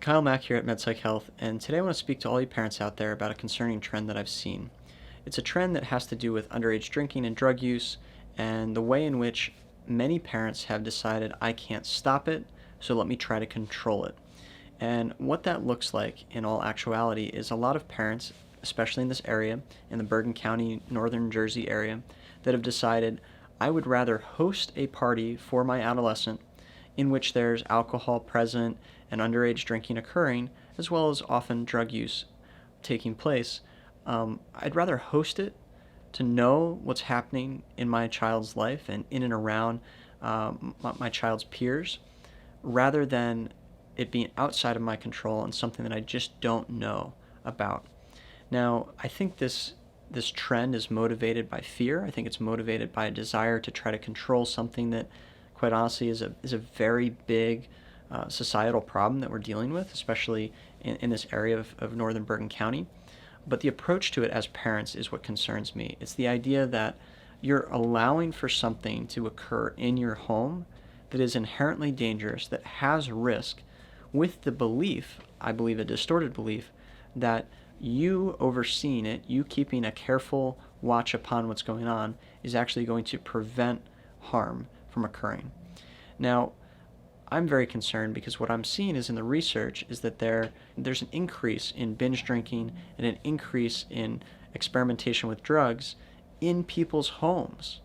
Kyle Mack here at MedPsych Health, and today I want to speak to all you parents out there about a concerning trend that I've seen. It's a trend that has to do with underage drinking and drug use, and the way in which many parents have decided I can't stop it, so let me try to control it. And what that looks like in all actuality is a lot of parents, especially in this area, in the Bergen County, northern Jersey area, that have decided I would rather host a party for my adolescent in which there's alcohol present and underage drinking occurring, as well as often drug use taking place. I'd rather host it to know what's happening in my child's life and in and around my child's peers, rather than it being outside of my control and something that I just don't know about. Now, I think this trend is motivated by fear. I think it's motivated by a desire to try to control something that, quite honestly, is a very big societal problem that we're dealing with, especially in this area of northern Bergen County. But the approach to it as parents is what concerns me. It's the idea that you're allowing for something to occur in your home that is inherently dangerous, that has risk, with the belief, I believe a distorted belief, that you overseeing it, you keeping a careful watch upon what's going on, is actually going to prevent harm from occurring. Now, I'm very concerned because what I'm seeing is in the research is that there's an increase in binge drinking and an increase in experimentation with drugs in people's homes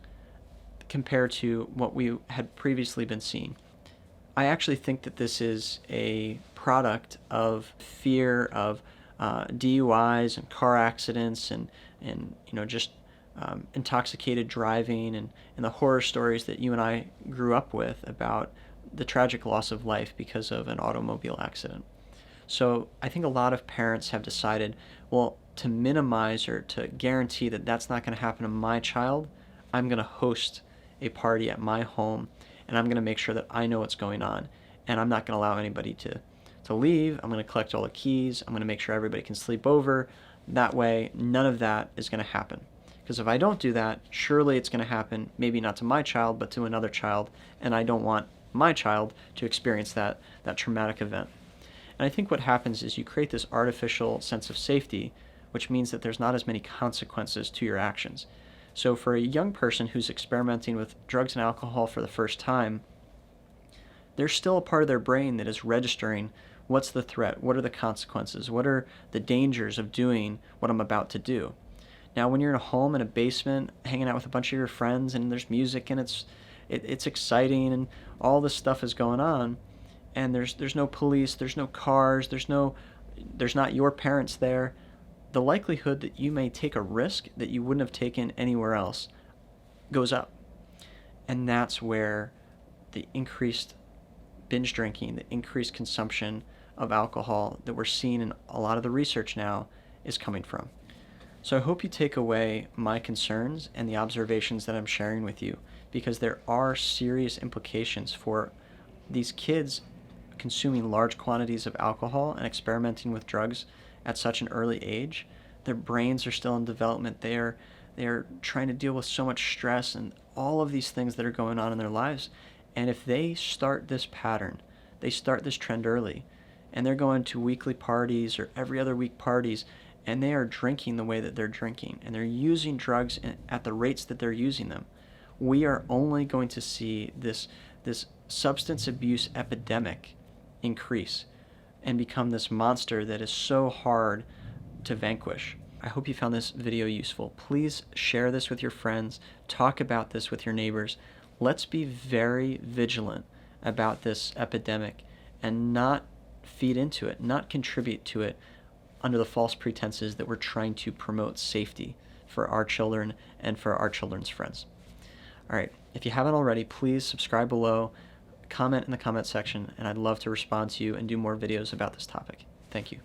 compared to what we had previously been seeing. I actually think that this is a product of fear of DUIs and car accidents and just intoxicated driving and the horror stories that you and I grew up with about the tragic loss of life because of an automobile accident. So I think a lot of parents have decided, well, to minimize or to guarantee that that's not going to happen to my child, I'm going to host a party at my home, and I'm going to make sure that I know what's going on, and I'm not going to allow anybody to leave. I'm going to collect all the keys. I'm going to make sure everybody can sleep over. That way, none of that is going to happen. Because if I don't do that, surely it's going to happen, maybe not to my child, but to another child, and I don't want my child to experience that traumatic event. And I think what happens is you create this artificial sense of safety, which means that there's not as many consequences to your actions. So for a young person who's experimenting with drugs and alcohol for the first time, there's still a part of their brain that is registering what's the threat, what are the consequences, what are the dangers of doing what I'm about to do. Now, when you're in a home in a basement, hanging out with a bunch of your friends, and there's music and it's exciting and all this stuff is going on, and there's no police, there's no cars, there's not your parents there, the likelihood that you may take a risk that you wouldn't have taken anywhere else goes up. And that's where the increased binge drinking, the increased consumption of alcohol that we're seeing in a lot of the research now is coming from. So I hope you take away my concerns and the observations that I'm sharing with you, because there are serious implications for these kids consuming large quantities of alcohol and experimenting with drugs at such an early age. Their brains are still in development. They are trying to deal with so much stress and all of these things that are going on in their lives. And if they start this pattern, they start this trend early, and they're going to weekly parties or every other week parties, and they are drinking the way that they're drinking, and they're using drugs at the rates that they're using them, we are only going to see this substance abuse epidemic increase and become this monster that is so hard to vanquish. I hope you found this video useful. Please share this with your friends. Talk about this with your neighbors. Let's be very vigilant about this epidemic and not feed into it, not contribute to it under the false pretenses that we're trying to promote safety for our children and for our children's friends. All right, if you haven't already, please subscribe below, comment in the comment section, and I'd love to respond to you and do more videos about this topic. Thank you.